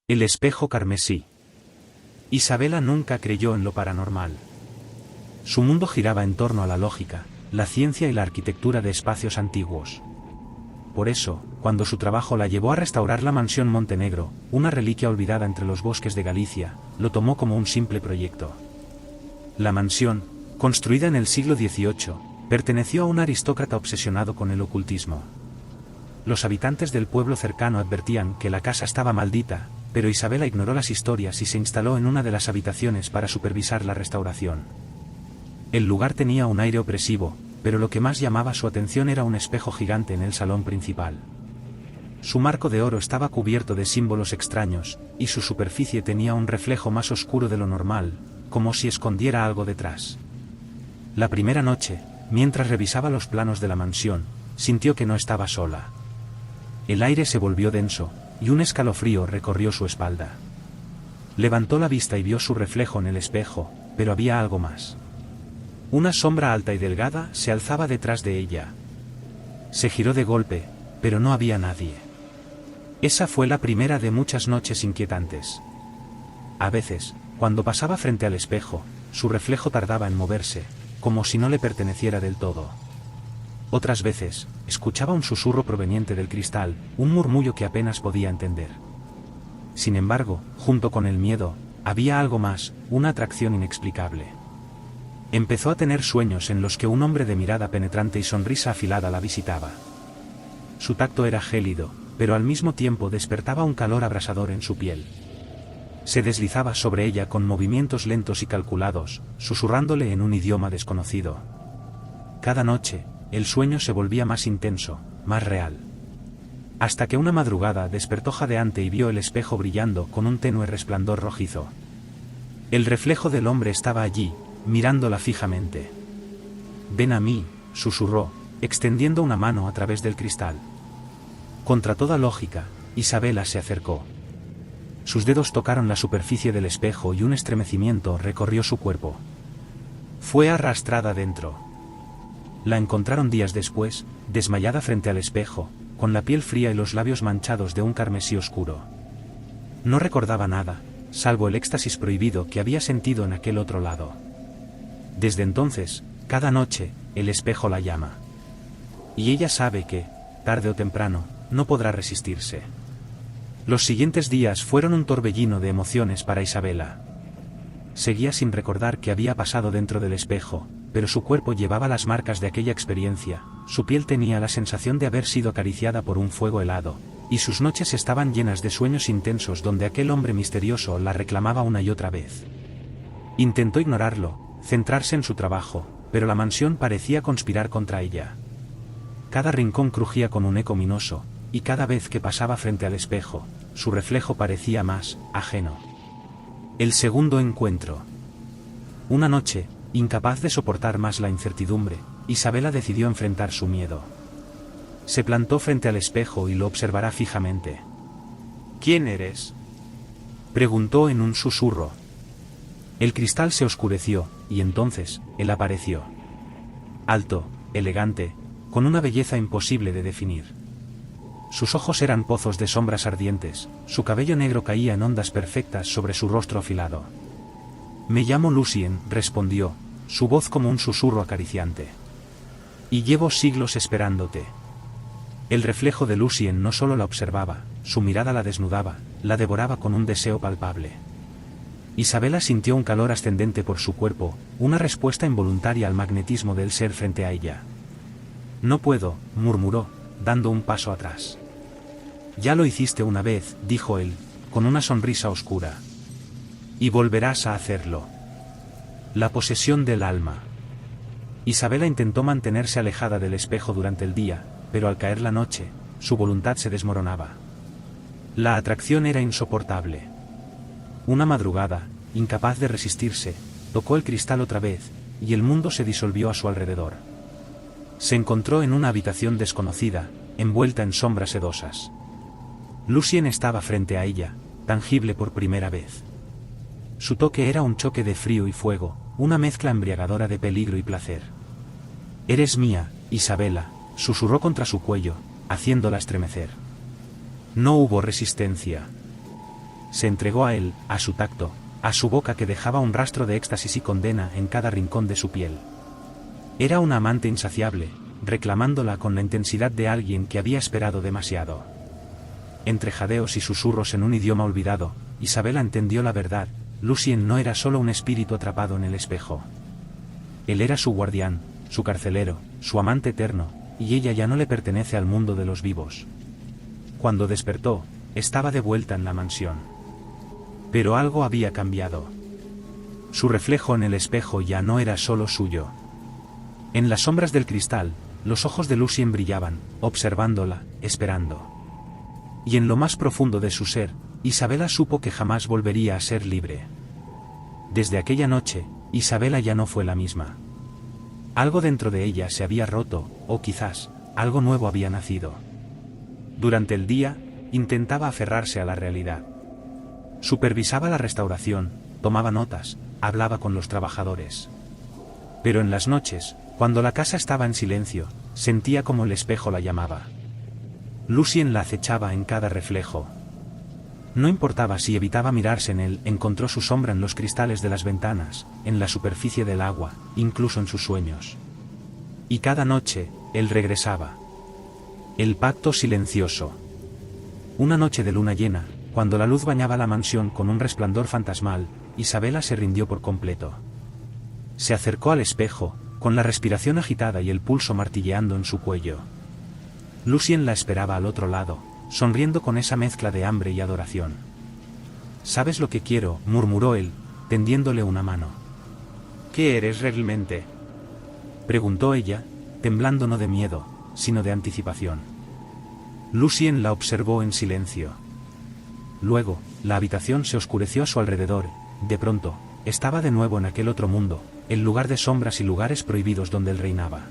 El espejo carmesí. Isabela nunca creyó en lo paranormal. Su mundo giraba en torno a la lógica, la ciencia y la arquitectura de espacios antiguos. Por eso, cuando su trabajo la llevó a restaurar la mansión Montenegro, una reliquia olvidada entre los bosques de Galicia, lo tomó como un simple proyecto. La mansión, construida en el siglo XVIII, perteneció a un aristócrata obsesionado con el ocultismo. Los habitantes del pueblo cercano advertían que la casa estaba maldita, pero Isabela ignoró las historias y se instaló en una de las habitaciones para supervisar la restauración. El lugar tenía un aire opresivo, pero lo que más llamaba su atención era un espejo gigante en el salón principal. Su marco de oro estaba cubierto de símbolos extraños, y su superficie tenía un reflejo más oscuro de lo normal, como si escondiera algo detrás. La primera noche, mientras revisaba los planos de la mansión, sintió que no estaba sola. El aire se volvió denso, y un escalofrío recorrió su espalda. Levantó la vista y vio su reflejo en el espejo, pero había algo más. Una sombra alta y delgada se alzaba detrás de ella. Se giró de golpe, pero no había nadie. Esa fue la primera de muchas noches inquietantes. A veces, cuando pasaba frente al espejo, su reflejo tardaba en moverse, como si no le perteneciera del todo. Otras veces, escuchaba un susurro proveniente del cristal, un murmullo que apenas podía entender. Sin embargo, junto con el miedo, había algo más, una atracción inexplicable. Empezó a tener sueños en los que un hombre de mirada penetrante y sonrisa afilada la visitaba. Su tacto era gélido, pero al mismo tiempo despertaba un calor abrasador en su piel. Se deslizaba sobre ella con movimientos lentos y calculados, susurrándole en un idioma desconocido. Cada noche, el sueño se volvía más intenso, más real. Hasta que una madrugada despertó jadeante y vio el espejo brillando con un tenue resplandor rojizo. El reflejo del hombre estaba allí, mirándola fijamente. «Ven a mí», susurró, extendiendo una mano a través del cristal. Contra toda lógica, Isabela se acercó. Sus dedos tocaron la superficie del espejo y un estremecimiento recorrió su cuerpo. Fue arrastrada dentro. La encontraron días después, desmayada frente al espejo, con la piel fría y los labios manchados de un carmesí oscuro. No recordaba nada, salvo el éxtasis prohibido que había sentido en aquel otro lado. Desde entonces, cada noche, el espejo la llama. Y ella sabe que, tarde o temprano, no podrá resistirse. Los siguientes días fueron un torbellino de emociones para Isabela. Seguía sin recordar qué había pasado dentro del espejo, pero su cuerpo llevaba las marcas de aquella experiencia, su piel tenía la sensación de haber sido acariciada por un fuego helado, y sus noches estaban llenas de sueños intensos donde aquel hombre misterioso la reclamaba una y otra vez. Intentó ignorarlo, centrarse en su trabajo, pero la mansión parecía conspirar contra ella. Cada rincón crujía con un eco ominoso, y cada vez que pasaba frente al espejo, su reflejo parecía más ajeno. El segundo encuentro. Una noche, incapaz de soportar más la incertidumbre, Isabela decidió enfrentar su miedo. Se plantó frente al espejo y lo observará fijamente. «¿Quién eres?», preguntó en un susurro. El cristal se oscureció, y entonces, él apareció. Alto, elegante, con una belleza imposible de definir. Sus ojos eran pozos de sombras ardientes, su cabello negro caía en ondas perfectas sobre su rostro afilado. «Me llamo Lucien», respondió, su voz como un susurro acariciante. «Y llevo siglos esperándote». El reflejo de Lucien no solo la observaba, su mirada la desnudaba, la devoraba con un deseo palpable. Isabela sintió un calor ascendente por su cuerpo, una respuesta involuntaria al magnetismo del ser frente a ella. «No puedo», murmuró, dando un paso atrás. «Ya lo hiciste una vez», dijo él, con una sonrisa oscura. «Y volverás a hacerlo». La posesión del alma. Isabela intentó mantenerse alejada del espejo durante el día, pero al caer la noche, su voluntad se desmoronaba. La atracción era insoportable. Una madrugada, incapaz de resistirse, tocó el cristal otra vez, y el mundo se disolvió a su alrededor. Se encontró en una habitación desconocida, envuelta en sombras sedosas. Lucien estaba frente a ella, tangible por primera vez. Su toque era un choque de frío y fuego, una mezcla embriagadora de peligro y placer. «Eres mía, Isabela», susurró contra su cuello, haciéndola estremecer. No hubo resistencia. se entregó a él, a su tacto, a su boca que dejaba un rastro de éxtasis y condena en cada rincón de su piel. Era una amante insaciable, reclamándola con la intensidad de alguien que había esperado demasiado. Entre jadeos y susurros en un idioma olvidado, Isabela entendió la verdad: Lucien no era solo un espíritu atrapado en el espejo. Él era su guardián, su carcelero, su amante eterno, y ella ya no le pertenece al mundo de los vivos. Cuando despertó, estaba de vuelta en la mansión. Pero algo había cambiado. Su reflejo en el espejo ya no era solo suyo. En las sombras del cristal, los ojos de Lucien brillaban, observándola, esperando. Y en lo más profundo de su ser, Isabela supo que jamás volvería a ser libre. Desde aquella noche, Isabela ya no fue la misma. Algo dentro de ella se había roto, o quizás, algo nuevo había nacido. Durante el día, intentaba aferrarse a la realidad. Supervisaba la restauración, tomaba notas, hablaba con los trabajadores. Pero en las noches, cuando la casa estaba en silencio, sentía como el espejo la llamaba. Lucien la acechaba en cada reflejo. No importaba si evitaba mirarse en él, encontró su sombra en los cristales de las ventanas, en la superficie del agua, incluso en sus sueños. Y cada noche, él regresaba. El pacto silencioso. Una noche de luna llena, cuando la luz bañaba la mansión con un resplandor fantasmal, Isabela se rindió por completo. Se acercó al espejo, con la respiración agitada y el pulso martilleando en su cuello. Lucien la esperaba al otro lado, sonriendo con esa mezcla de hambre y adoración. «¿Sabes lo que quiero?», murmuró él, tendiéndole una mano. «¿Qué eres realmente?», preguntó ella, temblando no de miedo, sino de anticipación. Lucien la observó en silencio. Luego, la habitación se oscureció a su alrededor. De pronto, estaba de nuevo en aquel otro mundo, el lugar de sombras y lugares prohibidos donde él reinaba.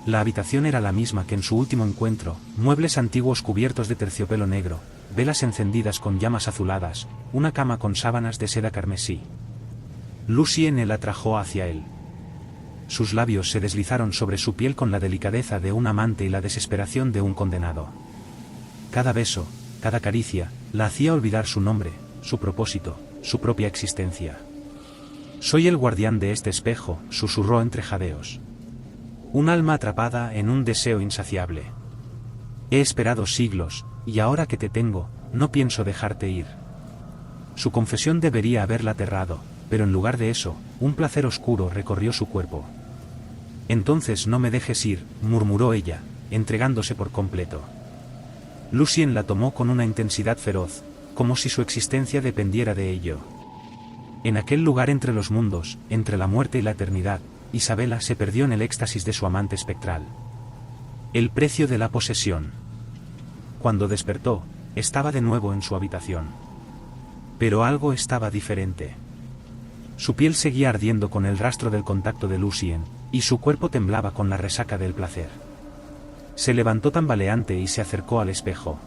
La habitación era la misma que en su último encuentro: muebles antiguos cubiertos de terciopelo negro, velas encendidas con llamas azuladas, una cama con sábanas de seda carmesí. Lucien la atrajo hacia él. Sus labios se deslizaron sobre su piel con la delicadeza de un amante y la desesperación de un condenado. Cada beso, cada caricia, la hacía olvidar su nombre, su propósito, su propia existencia. «Soy el guardián de este espejo», susurró entre jadeos. «Un alma atrapada en un deseo insaciable. He esperado siglos, y ahora que te tengo, no pienso dejarte ir». Su confesión debería haberla aterrado, pero en lugar de eso, un placer oscuro recorrió su cuerpo. «Entonces no me dejes ir», murmuró ella, entregándose por completo. Lucien la tomó con una intensidad feroz, como si su existencia dependiera de ello. En aquel lugar entre los mundos, entre la muerte y la eternidad, Isabela se perdió en el éxtasis de su amante espectral. El precio de la posesión. Cuando despertó, estaba de nuevo en su habitación. Pero algo estaba diferente. Su piel seguía ardiendo con el rastro del contacto de Lucien, y su cuerpo temblaba con la resaca del placer. Se levantó tambaleante y se acercó al espejo.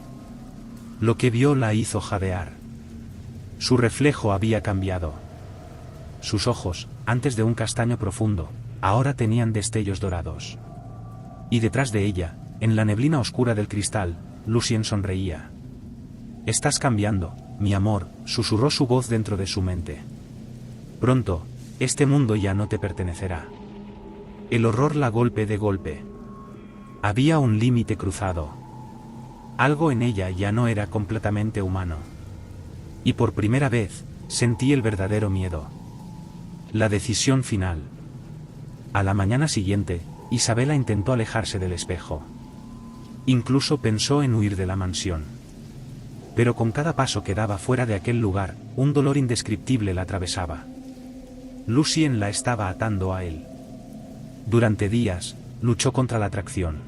Lo que vio la hizo jadear. Su reflejo había cambiado. Sus ojos, antes de un castaño profundo, ahora tenían destellos dorados. Y detrás de ella, en la neblina oscura del cristal, Lucien sonreía. «Estás cambiando, mi amor», susurró su voz dentro de su mente. «Pronto, este mundo ya no te pertenecerá». El horror la golpe de golpe. Había un límite cruzado. Algo en ella ya no era completamente humano. Y por primera vez, sentí el verdadero miedo. La decisión final. A la mañana siguiente, Isabela intentó alejarse del espejo. Incluso pensó en huir de la mansión. Pero con cada paso que daba fuera de aquel lugar, un dolor indescriptible la atravesaba. Lucien la estaba atando a él. Durante días, luchó contra la atracción.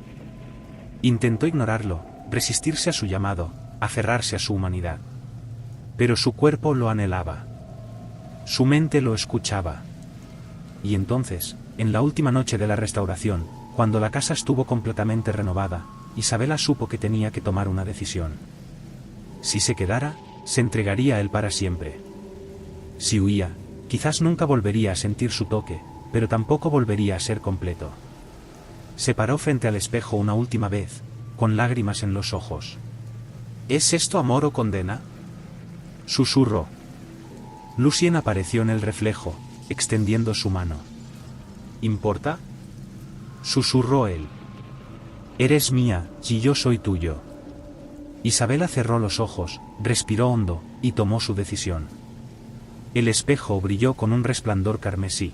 Intentó ignorarlo, resistirse a su llamado, aferrarse a su humanidad. Pero su cuerpo lo anhelaba. Su mente lo escuchaba. Y entonces, en la última noche de la restauración, cuando la casa estuvo completamente renovada, Isabela supo que tenía que tomar una decisión. Si se quedara, se entregaría a él para siempre. Si huía, quizás nunca volvería a sentir su toque, pero tampoco volvería a ser completo. Se paró frente al espejo una última vez, con lágrimas en los ojos. ¿Es esto amor o condena?, Susurró. Lucien apareció en el reflejo, extendiendo su mano. ¿Importa? Susurró él. Eres mía, y yo soy tuyo. Isabela cerró los ojos, respiró hondo, y tomó su decisión. El espejo brilló con un resplandor carmesí.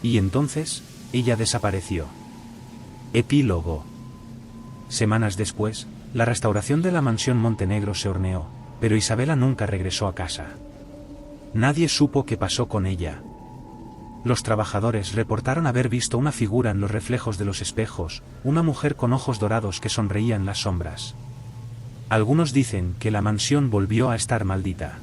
Y entonces, ella desapareció. Epílogo. Semanas después, la restauración de la mansión Montenegro se horneó, pero Isabela nunca regresó a casa. Nadie supo qué pasó con ella. Los trabajadores reportaron haber visto una figura en los reflejos de los espejos, una mujer con ojos dorados que sonreía en las sombras. Algunos dicen que la mansión volvió a estar maldita.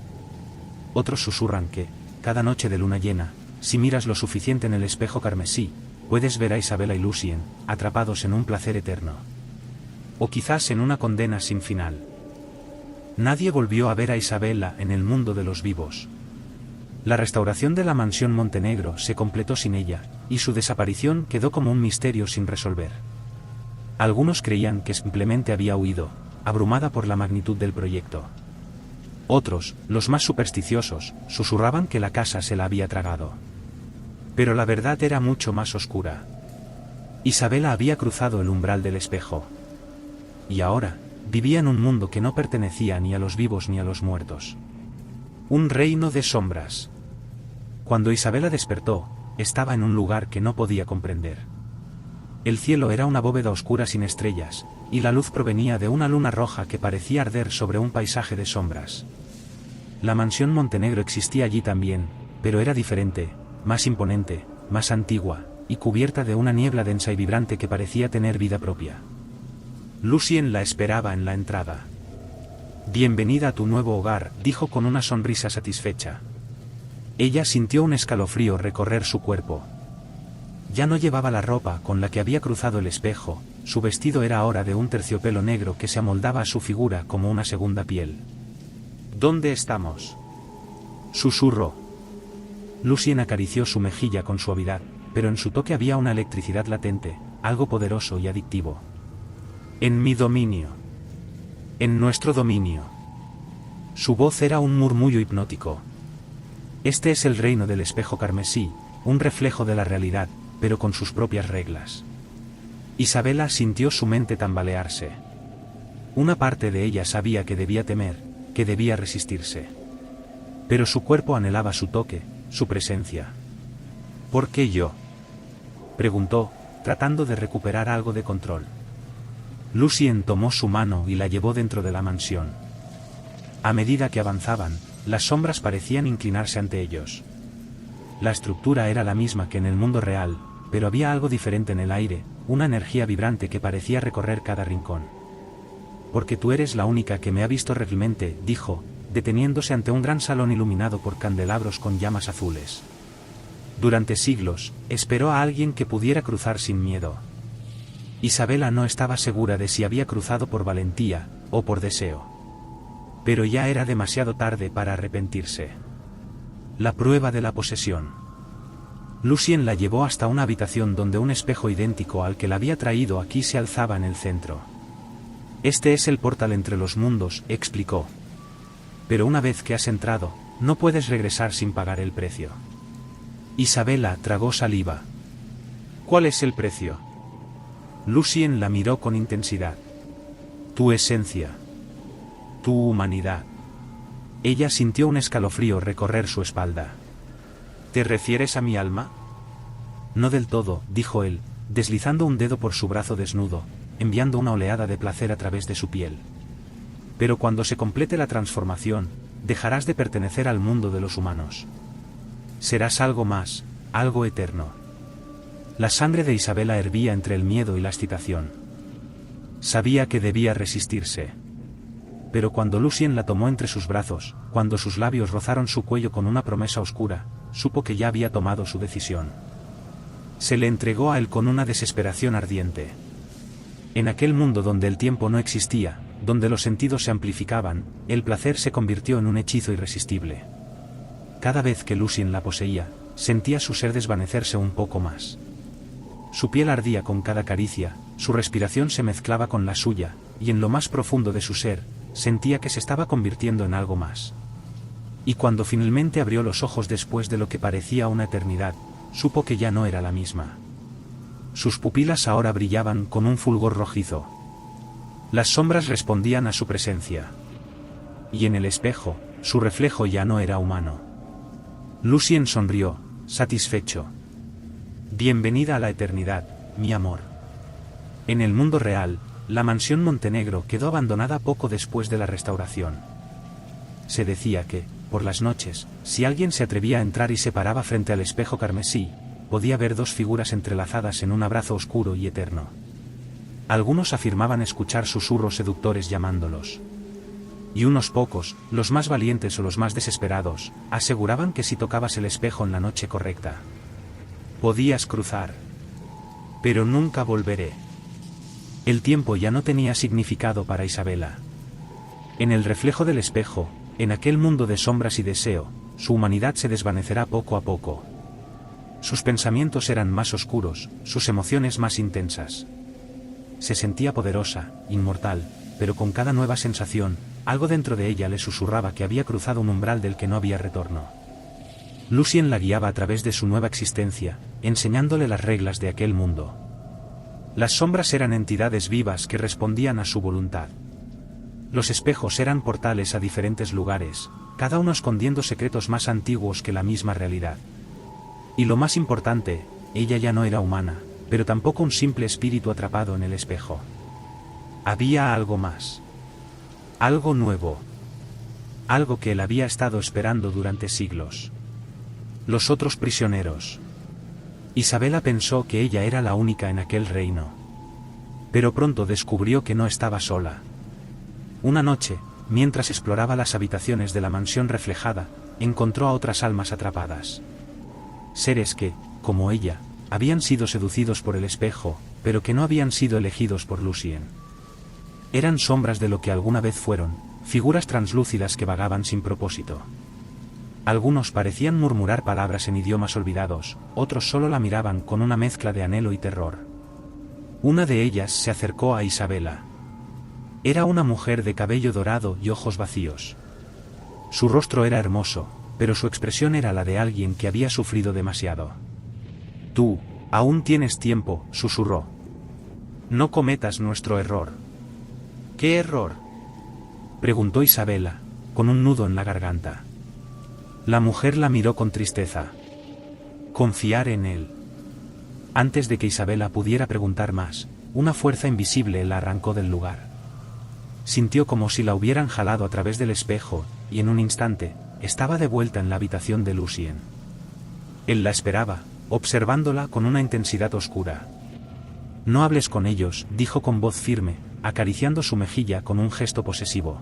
Otros susurran que, cada noche de luna llena, si miras lo suficiente en el espejo carmesí, puedes ver a Isabela y Lucien, atrapados en un placer eterno. O quizás en una condena sin final. Nadie volvió a ver a Isabela en el mundo de los vivos. La restauración de la mansión Montenegro se completó sin ella, y su desaparición quedó como un misterio sin resolver. Algunos creían que simplemente había huido, abrumada por la magnitud del proyecto. Otros, los más supersticiosos, susurraban que la casa se la había tragado. Pero la verdad era mucho más oscura. Isabela había cruzado el umbral del espejo. Y ahora, vivía en un mundo que no pertenecía ni a los vivos ni a los muertos. Un reino de sombras. Cuando Isabela despertó, estaba en un lugar que no podía comprender. El cielo era una bóveda oscura sin estrellas, y la luz provenía de una luna roja que parecía arder sobre un paisaje de sombras. La mansión Montenegro existía allí también, pero era diferente, más imponente, más antigua, y cubierta de una niebla densa y vibrante que parecía tener vida propia. Lucien la esperaba en la entrada. «Bienvenida a tu nuevo hogar», dijo con una sonrisa satisfecha. Ella sintió un escalofrío recorrer su cuerpo. Ya no llevaba la ropa con la que había cruzado el espejo, su vestido era ahora de un terciopelo negro que se amoldaba a su figura como una segunda piel. «¿Dónde estamos?», susurró. Lucien acarició su mejilla con suavidad, pero en su toque había una electricidad latente, algo poderoso y adictivo. «En mi dominio. En nuestro dominio». Su voz era un murmullo hipnótico. «Este es el reino del espejo carmesí, un reflejo de la realidad, pero con sus propias reglas». Isabela sintió su mente tambalearse. Una parte de ella sabía que debía temer, que debía resistirse. Pero su cuerpo anhelaba su toque, su presencia. «¿Por qué yo?», preguntó, tratando de recuperar algo de control. Lucien tomó su mano y la llevó dentro de la mansión. A medida que avanzaban, las sombras parecían inclinarse ante ellos. La estructura era la misma que en el mundo real, pero había algo diferente en el aire, una energía vibrante que parecía recorrer cada rincón. «Porque tú eres la única que me ha visto realmente», dijo, deteniéndose ante un gran salón iluminado por candelabros con llamas azules. Durante siglos, esperó a alguien que pudiera cruzar sin miedo. Isabela no estaba segura de si había cruzado por valentía, o por deseo. Pero ya era demasiado tarde para arrepentirse. La prueba de la posesión. Lucien la llevó hasta una habitación donde un espejo idéntico al que la había traído aquí se alzaba en el centro. «Este es el portal entre los mundos», explicó. «Pero una vez que has entrado, no puedes regresar sin pagar el precio». Isabela tragó saliva. «¿Cuál es el precio?». Lucien la miró con intensidad. «Tu esencia. Tu humanidad». Ella sintió un escalofrío recorrer su espalda. «¿Te refieres a mi alma?». «No del todo», dijo él, deslizando un dedo por su brazo desnudo, enviando una oleada de placer a través de su piel. «Pero cuando se complete la transformación, dejarás de pertenecer al mundo de los humanos. Serás algo más, algo eterno». La sangre de Isabela hervía entre el miedo y la excitación. Sabía que debía resistirse. Pero cuando Lucien la tomó entre sus brazos, cuando sus labios rozaron su cuello con una promesa oscura, supo que ya había tomado su decisión. Se le entregó a él con una desesperación ardiente. En aquel mundo donde el tiempo no existía, donde los sentidos se amplificaban, el placer se convirtió en un hechizo irresistible. Cada vez que Lucien la poseía, sentía su ser desvanecerse un poco más. Su piel ardía con cada caricia, su respiración se mezclaba con la suya, y en lo más profundo de su ser, sentía que se estaba convirtiendo en algo más. Y cuando finalmente abrió los ojos después de lo que parecía una eternidad, supo que ya no era la misma. Sus pupilas ahora brillaban con un fulgor rojizo. Las sombras respondían a su presencia. Y en el espejo, su reflejo ya no era humano. Lucien sonrió, satisfecho. Bienvenida a la eternidad, mi amor. En el mundo real, la mansión Montenegro quedó abandonada poco después de la restauración. Se decía que, por las noches, si alguien se atrevía a entrar y se paraba frente al espejo carmesí, podía ver dos figuras entrelazadas en un abrazo oscuro y eterno. Algunos afirmaban escuchar susurros seductores llamándolos. Y unos pocos, los más valientes o los más desesperados, aseguraban que si tocabas el espejo en la noche correcta, podías cruzar. Pero nunca volveré. El tiempo ya no tenía significado para Isabela. En el reflejo del espejo, en aquel mundo de sombras y deseo, su humanidad se desvanecerá poco a poco. Sus pensamientos eran más oscuros, sus emociones más intensas. Se sentía poderosa, inmortal, pero con cada nueva sensación, algo dentro de ella le susurraba que había cruzado un umbral del que no había retorno. Lucien la guiaba a través de su nueva existencia, enseñándole las reglas de aquel mundo. Las sombras eran entidades vivas que respondían a su voluntad. Los espejos eran portales a diferentes lugares, cada uno escondiendo secretos más antiguos que la misma realidad. Y lo más importante, ella ya no era humana, pero tampoco un simple espíritu atrapado en el espejo. Había algo más. Algo nuevo. Algo que él había estado esperando durante siglos. Los otros prisioneros. Isabela pensó que ella era la única en aquel reino. Pero pronto descubrió que no estaba sola. Una noche, mientras exploraba las habitaciones de la mansión reflejada, encontró a otras almas atrapadas. Seres que, como ella, habían sido seducidos por el espejo, pero que no habían sido elegidos por Lucien. Eran sombras de lo que alguna vez fueron, figuras translúcidas que vagaban sin propósito. Algunos parecían murmurar palabras en idiomas olvidados, otros solo la miraban con una mezcla de anhelo y terror. Una de ellas se acercó a Isabela. Era una mujer de cabello dorado y ojos vacíos. Su rostro era hermoso, pero su expresión era la de alguien que había sufrido demasiado. «Tú, aún tienes tiempo», susurró. «No cometas nuestro error». «¿Qué error?», preguntó Isabela, con un nudo en la garganta. La mujer la miró con tristeza. «Confiar en él». Antes de que Isabela pudiera preguntar más, una fuerza invisible la arrancó del lugar. Sintió como si la hubieran jalado a través del espejo, y en un instante, estaba de vuelta en la habitación de Lucien. Él la esperaba, observándola con una intensidad oscura. «No hables con ellos», dijo con voz firme, acariciando su mejilla con un gesto posesivo.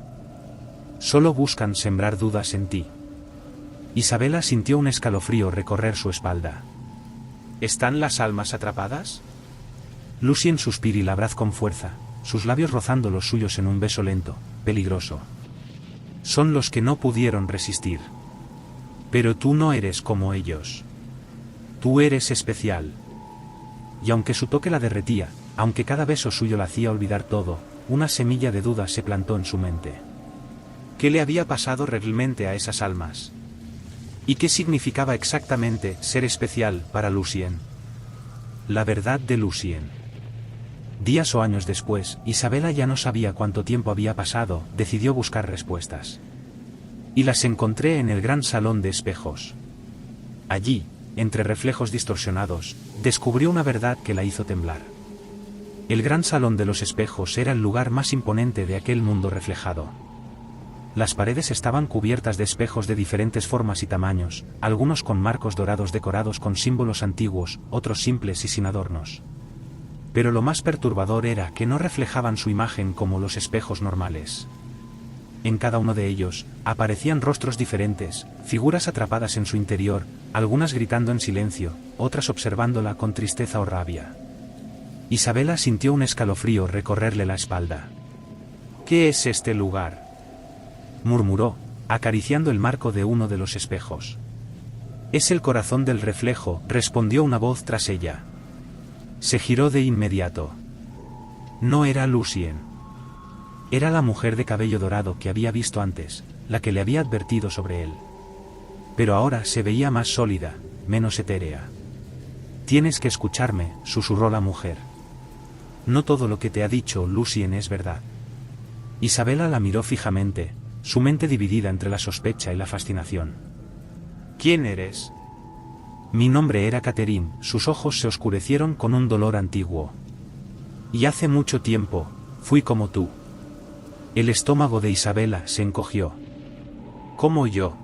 «Solo buscan sembrar dudas en ti». Isabela sintió un escalofrío recorrer su espalda. «¿Están las almas atrapadas?». Lucien suspiró y la abrazó con fuerza, sus labios rozando los suyos en un beso lento, peligroso. «Son los que no pudieron resistir. Pero tú no eres como ellos. Tú eres especial». Y aunque su toque la derretía, aunque cada beso suyo la hacía olvidar todo, una semilla de duda se plantó en su mente. ¿Qué le había pasado realmente a esas almas? ¿Y qué significaba exactamente ser especial para Lucien? La verdad de Lucien. Días o años después, Isabela ya no sabía cuánto tiempo había pasado, decidió buscar respuestas. Y las encontré en el gran salón de espejos. Allí, entre reflejos distorsionados, descubrió una verdad que la hizo temblar. El gran salón de los espejos era el lugar más imponente de aquel mundo reflejado. Las paredes estaban cubiertas de espejos de diferentes formas y tamaños, algunos con marcos dorados decorados con símbolos antiguos, otros simples y sin adornos. Pero lo más perturbador era que no reflejaban su imagen como los espejos normales. En cada uno de ellos, aparecían rostros diferentes, figuras atrapadas en su interior, algunas gritando en silencio, otras observándola con tristeza o rabia. Isabela sintió un escalofrío recorrerle la espalda. «¿Qué es este lugar?», murmuró, acariciando el marco de uno de los espejos. «Es el corazón del reflejo», respondió una voz tras ella. Se giró de inmediato. No era Lucien. Era la mujer de cabello dorado que había visto antes, la que le había advertido sobre él. pero ahora se veía más sólida, menos etérea. Tienes que escucharme, susurró la mujer. No todo lo que te ha dicho Lucien es verdad. Isabela la miró fijamente, su mente dividida entre la sospecha y la fascinación. ¿Quién eres? Mi nombre era Catherine, sus ojos se oscurecieron con un dolor antiguo. Y hace mucho tiempo, fui como tú. El estómago de Isabela se encogió. ¿Cómo yo?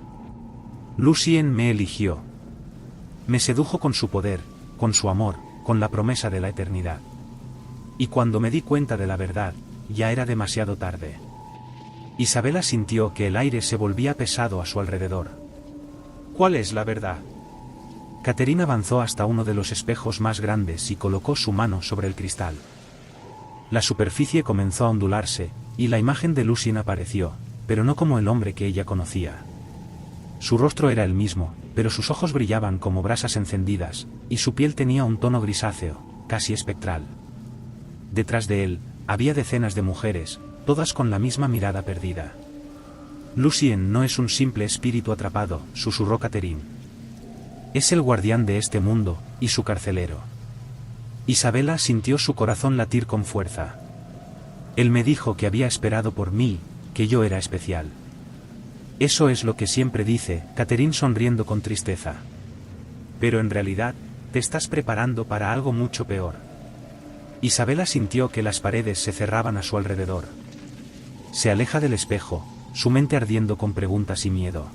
Lucien me eligió. Me sedujo con su poder, con su amor, con la promesa de la eternidad. Y cuando me di cuenta de la verdad, ya era demasiado tarde. Isabela sintió que el aire se volvía pesado a su alrededor. ¿Cuál es la verdad? Catherine avanzó hasta uno de los espejos más grandes y colocó su mano sobre el cristal. La superficie comenzó a ondularse, y la imagen de Lucien apareció, pero no como el hombre que ella conocía. Su rostro era el mismo, pero sus ojos brillaban como brasas encendidas, y su piel tenía un tono grisáceo, casi espectral. Detrás de él, había decenas de mujeres, todas con la misma mirada perdida. Lucien no es un simple espíritu atrapado, susurró Catherine. Es el guardián de este mundo, y su carcelero. Isabela sintió su corazón latir con fuerza. Él me dijo que había esperado por mí, que yo era especial. Eso es lo que siempre dice, Catherine sonriendo con tristeza. Pero en realidad, te estás preparando para algo mucho peor. Isabela sintió que las paredes se cerraban a su alrededor. Se aleja del espejo, su mente ardiendo con preguntas y miedo.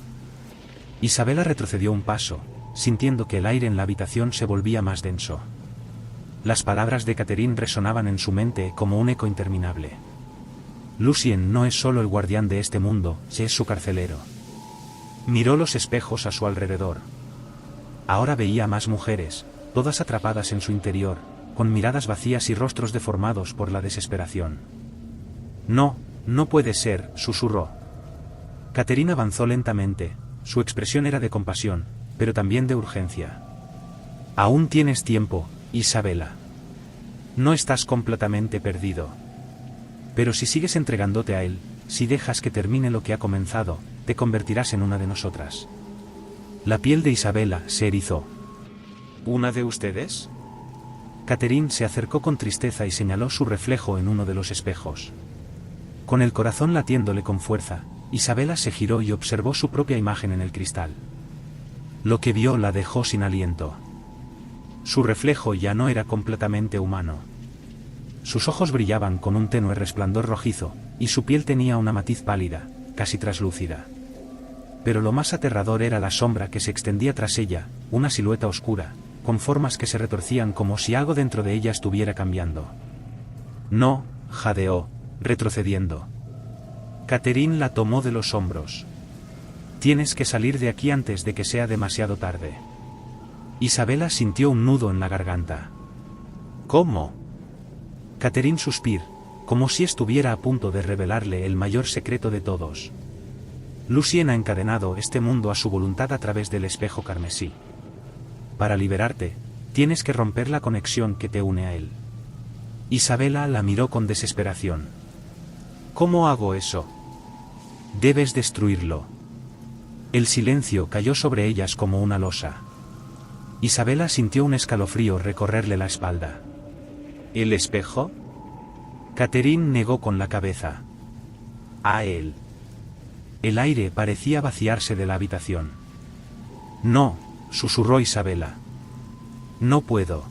Isabela retrocedió un paso, sintiendo que el aire en la habitación se volvía más denso. Las palabras de Catherine resonaban en su mente como un eco interminable. Lucien no es solo el guardián de este mundo, es su carcelero. Miró los espejos a su alrededor. Ahora veía más mujeres, todas atrapadas en su interior, con miradas vacías y rostros deformados por la desesperación. No, no puede ser, susurró. Catherine avanzó lentamente, su expresión era de compasión, pero también de urgencia. Aún tienes tiempo, Isabela. No estás completamente perdido. Pero si sigues entregándote a él, si dejas que termine lo que ha comenzado, te convertirás en una de nosotras. La piel de Isabela se erizó. ¿Una de ustedes? Catherine se acercó con tristeza y señaló su reflejo en uno de los espejos. Con el corazón latiéndole con fuerza, Isabela se giró y observó su propia imagen en el cristal. Lo que vio la dejó sin aliento. Su reflejo ya no era completamente humano. Sus ojos brillaban con un tenue resplandor rojizo, y su piel tenía una matiz pálida, casi traslúcida. Pero lo más aterrador era la sombra que se extendía tras ella, una silueta oscura, con formas que se retorcían como si algo dentro de ella estuviera cambiando. No, jadeó, retrocediendo. Catherine la tomó de los hombros. Tienes que salir de aquí antes de que sea demasiado tarde. Isabela sintió un nudo en la garganta. ¿Cómo? Catherine suspiró, como si estuviera a punto de revelarle el mayor secreto de todos. Lucien ha encadenado este mundo a su voluntad a través del espejo carmesí. Para liberarte, tienes que romper la conexión que te une a él. Isabela la miró con desesperación. ¿Cómo hago eso? Debes destruirlo. El silencio cayó sobre ellas como una losa. Isabela sintió un escalofrío recorrerle la espalda. ¿El espejo? Catherine negó con la cabeza. A él. El aire parecía vaciarse de la habitación. No, susurró Isabela. No puedo.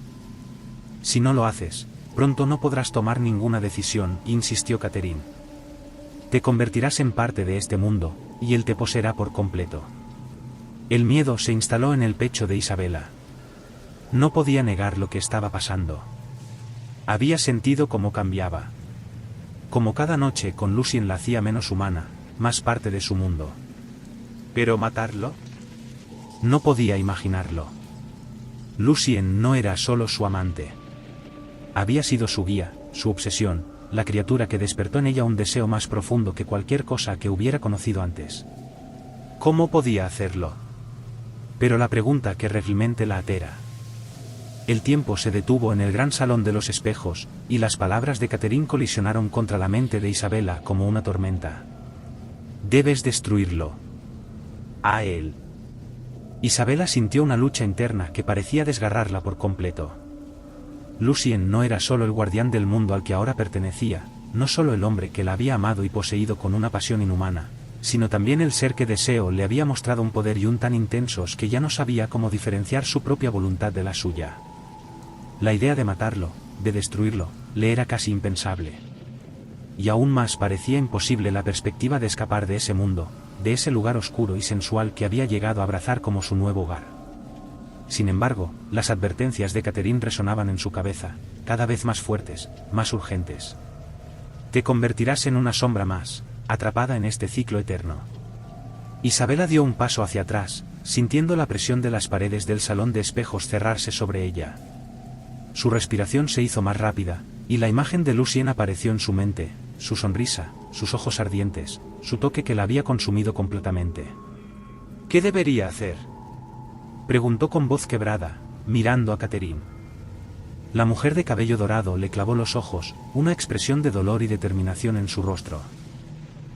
Si no lo haces, pronto no podrás tomar ninguna decisión, insistió Catherine. Te convertirás en parte de este mundo, y él te poseerá por completo. El miedo se instaló en el pecho de Isabela. No podía negar lo que estaba pasando. Había sentido cómo cambiaba. Como cada noche con Lucien la hacía menos humana, más parte de su mundo. ¿Pero matarlo? No podía imaginarlo. Lucien no era solo su amante. Había sido su guía, su obsesión, la criatura que despertó en ella un deseo más profundo que cualquier cosa que hubiera conocido antes. ¿Cómo podía hacerlo? Pero la pregunta que realmente la atera. El tiempo se detuvo en el gran salón de los espejos, y las palabras de Catherine colisionaron contra la mente de Isabela como una tormenta. Debes destruirlo. A él. Isabela sintió una lucha interna que parecía desgarrarla por completo. Lucien no era solo el guardián del mundo al que ahora pertenecía, no solo el hombre que la había amado y poseído con una pasión inhumana, sino también el ser que Deseo le había mostrado un poder y un tan intensos que ya no sabía cómo diferenciar su propia voluntad de la suya. La idea de matarlo, de destruirlo, le era casi impensable. Y aún más parecía imposible la perspectiva de escapar de ese mundo, de ese lugar oscuro y sensual que había llegado a abrazar como su nuevo hogar. Sin embargo, las advertencias de Catherine resonaban en su cabeza, cada vez más fuertes, más urgentes. Te convertirás en una sombra más, atrapada en este ciclo eterno. Isabela dio un paso hacia atrás, sintiendo la presión de las paredes del salón de espejos cerrarse sobre ella. Su respiración se hizo más rápida, y la imagen de Lucien apareció en su mente, su sonrisa, sus ojos ardientes, su toque que la había consumido completamente. ¿Qué debería hacer?, preguntó con voz quebrada, mirando a Catherine. La mujer de cabello dorado le clavó los ojos, una expresión de dolor y determinación en su rostro.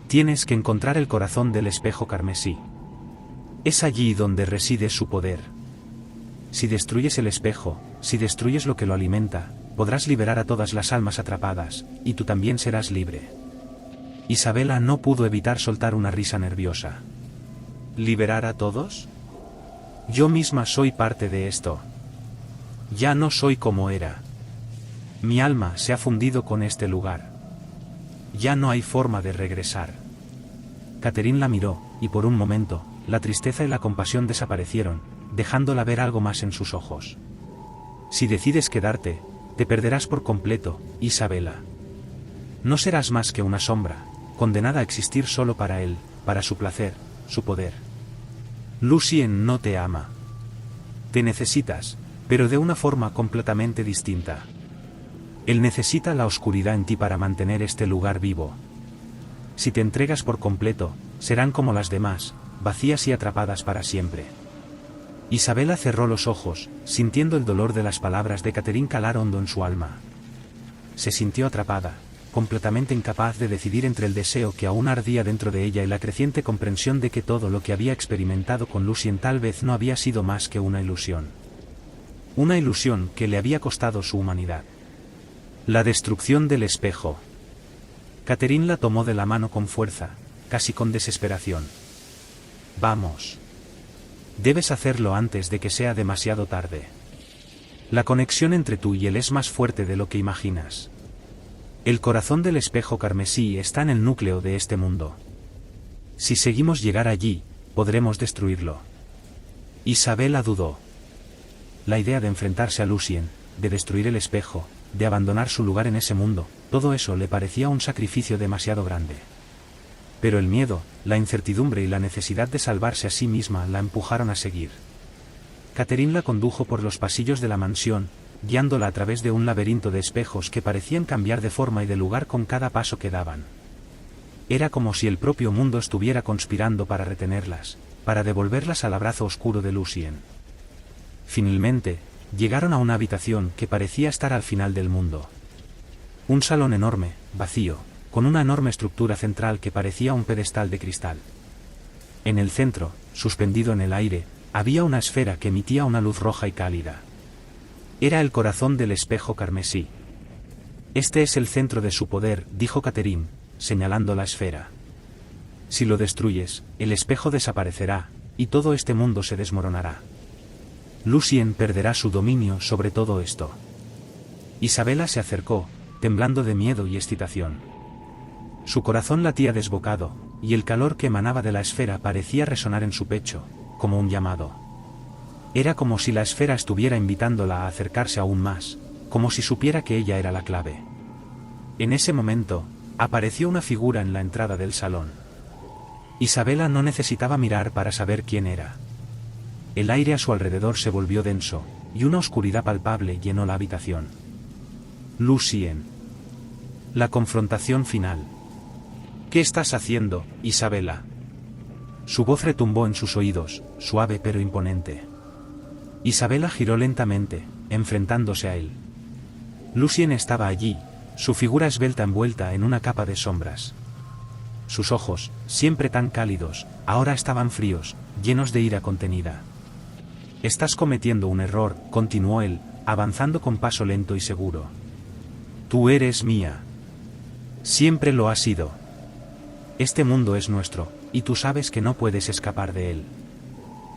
Tienes que encontrar el corazón del espejo carmesí. Es allí donde reside su poder. Si destruyes el espejo, si destruyes lo que lo alimenta, podrás liberar a todas las almas atrapadas, y tú también serás libre. Isabela no pudo evitar soltar una risa nerviosa. ¿Liberar a todos? Yo misma soy parte de esto. Ya no soy como era. Mi alma se ha fundido con este lugar. Ya no hay forma de regresar. Catherine la miró, y por un momento, la tristeza y la compasión desaparecieron, dejándola ver algo más en sus ojos. Si decides quedarte, te perderás por completo, Isabela. No serás más que una sombra, condenada a existir solo para él, para su placer, su poder. Lucien no te ama. Te necesitas, pero de una forma completamente distinta. Él necesita la oscuridad en ti para mantener este lugar vivo. Si te entregas por completo, serán como las demás, vacías y atrapadas para siempre. Isabela cerró los ojos, sintiendo el dolor de las palabras de Catherine calar hondo en su alma. Se sintió atrapada, completamente incapaz de decidir entre el deseo que aún ardía dentro de ella y la creciente comprensión de que todo lo que había experimentado con Lucien tal vez no había sido más que una ilusión. Una ilusión que le había costado su humanidad. La destrucción del espejo. Catherine la tomó de la mano con fuerza, casi con desesperación. Vamos. Debes hacerlo antes de que sea demasiado tarde. La conexión entre tú y él es más fuerte de lo que imaginas. El corazón del espejo carmesí está en el núcleo de este mundo. Si seguimos llegar allí, podremos destruirlo. Isabela dudó. La idea de enfrentarse a Lucien, de destruir el espejo, de abandonar su lugar en ese mundo, todo eso le parecía un sacrificio demasiado grande. Pero el miedo, la incertidumbre y la necesidad de salvarse a sí misma la empujaron a seguir. Catherine la condujo por los pasillos de la mansión, guiándola a través de un laberinto de espejos que parecían cambiar de forma y de lugar con cada paso que daban. Era como si el propio mundo estuviera conspirando para retenerlas, para devolverlas al abrazo oscuro de Lucien. Finalmente, llegaron a una habitación que parecía estar al final del mundo. Un salón enorme, vacío, con una enorme estructura central que parecía un pedestal de cristal. En el centro, suspendido en el aire, había una esfera que emitía una luz roja y cálida. Era el corazón del espejo carmesí. Este es el centro de su poder, dijo Catherine, señalando la esfera. Si lo destruyes, el espejo desaparecerá, y todo este mundo se desmoronará. Lucien perderá su dominio sobre todo esto. Isabela se acercó, temblando de miedo y excitación. Su corazón latía desbocado, y el calor que emanaba de la esfera parecía resonar en su pecho, como un llamado. Era como si la esfera estuviera invitándola a acercarse aún más, como si supiera que ella era la clave. En ese momento, apareció una figura en la entrada del salón. Isabela no necesitaba mirar para saber quién era. El aire a su alrededor se volvió denso, y una oscuridad palpable llenó la habitación. Lucien. La confrontación final. ¿Qué estás haciendo, Isabela? Su voz retumbó en sus oídos, suave pero imponente. Isabela giró lentamente, enfrentándose a él. Lucien estaba allí, su figura esbelta envuelta en una capa de sombras. Sus ojos, siempre tan cálidos, ahora estaban fríos, llenos de ira contenida. Estás cometiendo un error, continuó él, avanzando con paso lento y seguro. Tú eres mía. Siempre lo has sido. Este mundo es nuestro, y tú sabes que no puedes escapar de él.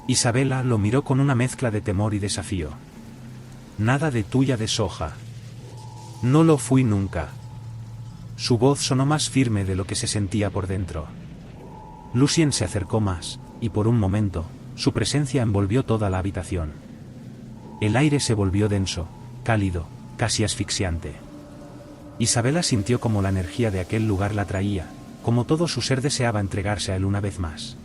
Isabela lo miró con una mezcla de temor y desafío. Nada de tuya de soja. No lo fui nunca. Su voz sonó más firme de lo que se sentía por dentro. Lucien se acercó más, y por un momento, su presencia envolvió toda la habitación. El aire se volvió denso, cálido, casi asfixiante. Isabela sintió como la energía de aquel lugar la atraía, como todo su ser deseaba entregarse a él una vez más.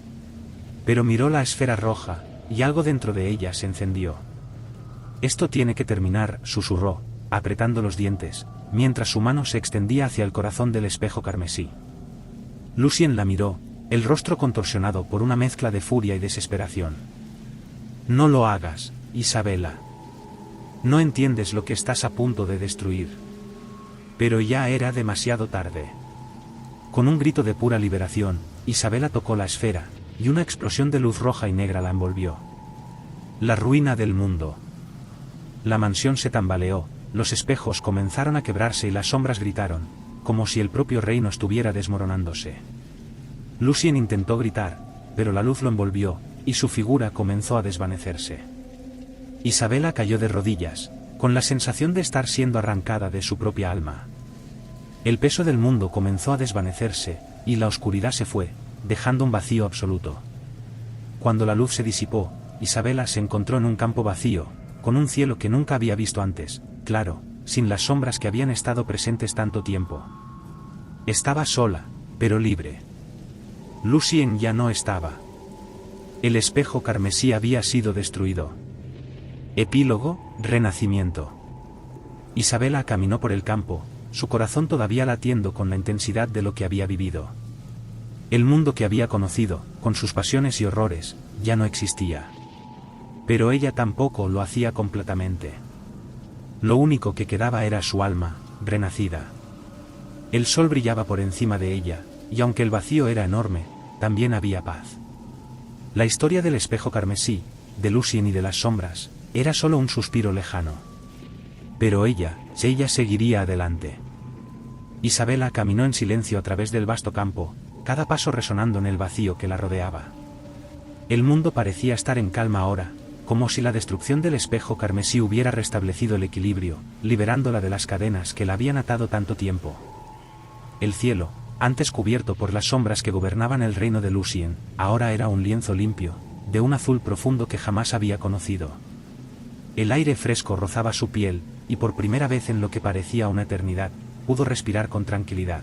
Pero miró la esfera roja, y algo dentro de ella se encendió. Esto tiene que terminar, susurró, apretando los dientes, mientras su mano se extendía hacia el corazón del espejo carmesí. Lucien la miró, el rostro contorsionado por una mezcla de furia y desesperación. No lo hagas, Isabela. No entiendes lo que estás a punto de destruir. Pero ya era demasiado tarde. Con un grito de pura liberación, Isabela tocó la esfera, y una explosión de luz roja y negra la envolvió. La ruina del mundo. La mansión se tambaleó, los espejos comenzaron a quebrarse y las sombras gritaron, como si el propio reino estuviera desmoronándose. Lucien intentó gritar, pero la luz lo envolvió, y su figura comenzó a desvanecerse. Isabela cayó de rodillas, con la sensación de estar siendo arrancada de su propia alma. El peso del mundo comenzó a desvanecerse, y la oscuridad se fue, dejando un vacío absoluto. Cuando la luz se disipó, Isabela se encontró en un campo vacío, con un cielo que nunca había visto antes, claro, sin las sombras que habían estado presentes tanto tiempo. Estaba sola, pero libre. Lucien ya no estaba. El espejo carmesí había sido destruido. Epílogo, renacimiento. Isabela caminó por el campo, su corazón todavía latiendo con la intensidad de lo que había vivido. El mundo que había conocido, con sus pasiones y horrores, ya no existía. Pero ella tampoco lo hacía completamente. Lo único que quedaba era su alma, renacida. El sol brillaba por encima de ella, y aunque el vacío era enorme, también había paz. La historia del espejo carmesí, de Lucien y de las sombras, era solo un suspiro lejano. Pero ella seguiría adelante. Isabela caminó en silencio a través del vasto campo, cada paso resonando en el vacío que la rodeaba. El mundo parecía estar en calma ahora, como si la destrucción del espejo carmesí hubiera restablecido el equilibrio, liberándola de las cadenas que la habían atado tanto tiempo. El cielo, antes cubierto por las sombras que gobernaban el reino de Lucien, ahora era un lienzo limpio, de un azul profundo que jamás había conocido. El aire fresco rozaba su piel, y por primera vez en lo que parecía una eternidad, pudo respirar con tranquilidad.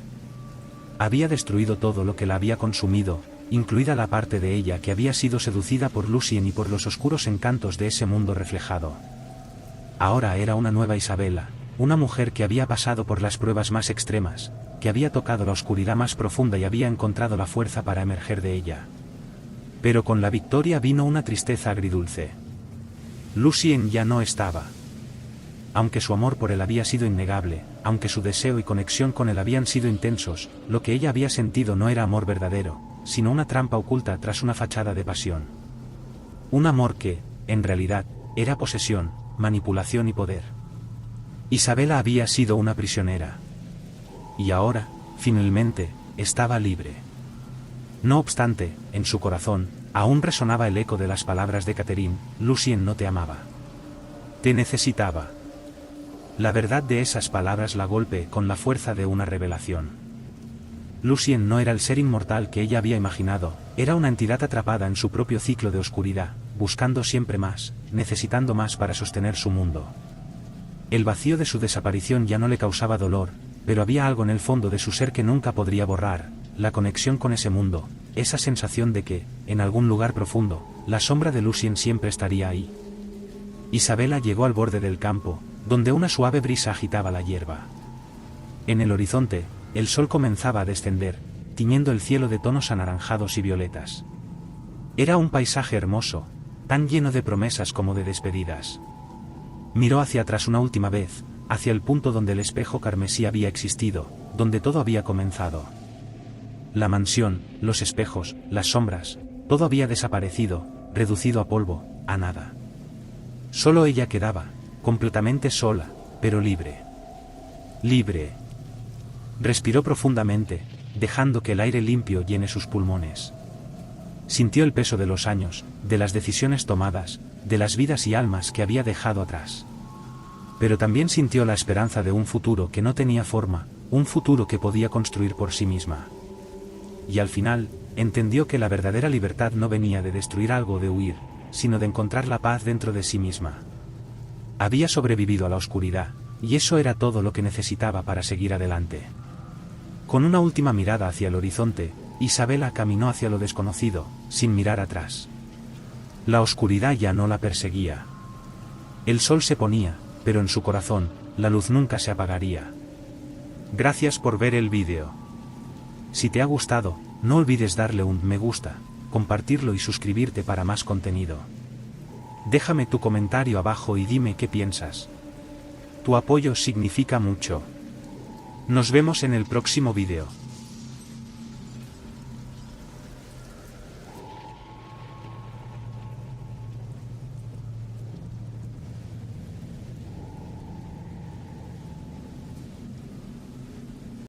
Había destruido todo lo que la había consumido, incluida la parte de ella que había sido seducida por Lucien y por los oscuros encantos de ese mundo reflejado. Ahora era una nueva Isabela, una mujer que había pasado por las pruebas más extremas, que había tocado la oscuridad más profunda y había encontrado la fuerza para emerger de ella. Pero con la victoria vino una tristeza agridulce. Lucien ya no estaba. Aunque su amor por él había sido innegable, aunque su deseo y conexión con él habían sido intensos, lo que ella había sentido no era amor verdadero, sino una trampa oculta tras una fachada de pasión. Un amor que, en realidad, era posesión, manipulación y poder. Isabela había sido una prisionera. Y ahora, finalmente, estaba libre. No obstante, en su corazón, aún resonaba el eco de las palabras de Catherine: Lucien no te amaba. Te necesitaba. La verdad de esas palabras la golpeó con la fuerza de una revelación. Lucien no era el ser inmortal que ella había imaginado, era una entidad atrapada en su propio ciclo de oscuridad, buscando siempre más, necesitando más para sostener su mundo. El vacío de su desaparición ya no le causaba dolor, pero había algo en el fondo de su ser que nunca podría borrar, la conexión con ese mundo, esa sensación de que, en algún lugar profundo, la sombra de Lucien siempre estaría ahí. Isabela llegó al borde del campo, donde una suave brisa agitaba la hierba. En el horizonte, el sol comenzaba a descender, tiñendo el cielo de tonos anaranjados y violetas. Era un paisaje hermoso, tan lleno de promesas como de despedidas. Miró hacia atrás una última vez, hacia el punto donde el espejo carmesí había existido, donde todo había comenzado. La mansión, los espejos, las sombras, todo había desaparecido, reducido a polvo, a nada. Solo ella quedaba, completamente sola, pero libre. Libre. Respiró profundamente, dejando que el aire limpio llene sus pulmones. Sintió el peso de los años, de las decisiones tomadas, de las vidas y almas que había dejado atrás. Pero también sintió la esperanza de un futuro que no tenía forma, un futuro que podía construir por sí misma. Y al final, entendió que la verdadera libertad no venía de destruir algo o de huir, sino de encontrar la paz dentro de sí misma. Había sobrevivido a la oscuridad, y eso era todo lo que necesitaba para seguir adelante. Con una última mirada hacia el horizonte, Isabela caminó hacia lo desconocido, sin mirar atrás. La oscuridad ya no la perseguía. El sol se ponía, pero en su corazón, la luz nunca se apagaría. Gracias por ver el vídeo. Si te ha gustado, no olvides darle un me gusta, compartirlo y suscribirte para más contenido. Déjame tu comentario abajo y dime qué piensas. Tu apoyo significa mucho. Nos vemos en el próximo vídeo.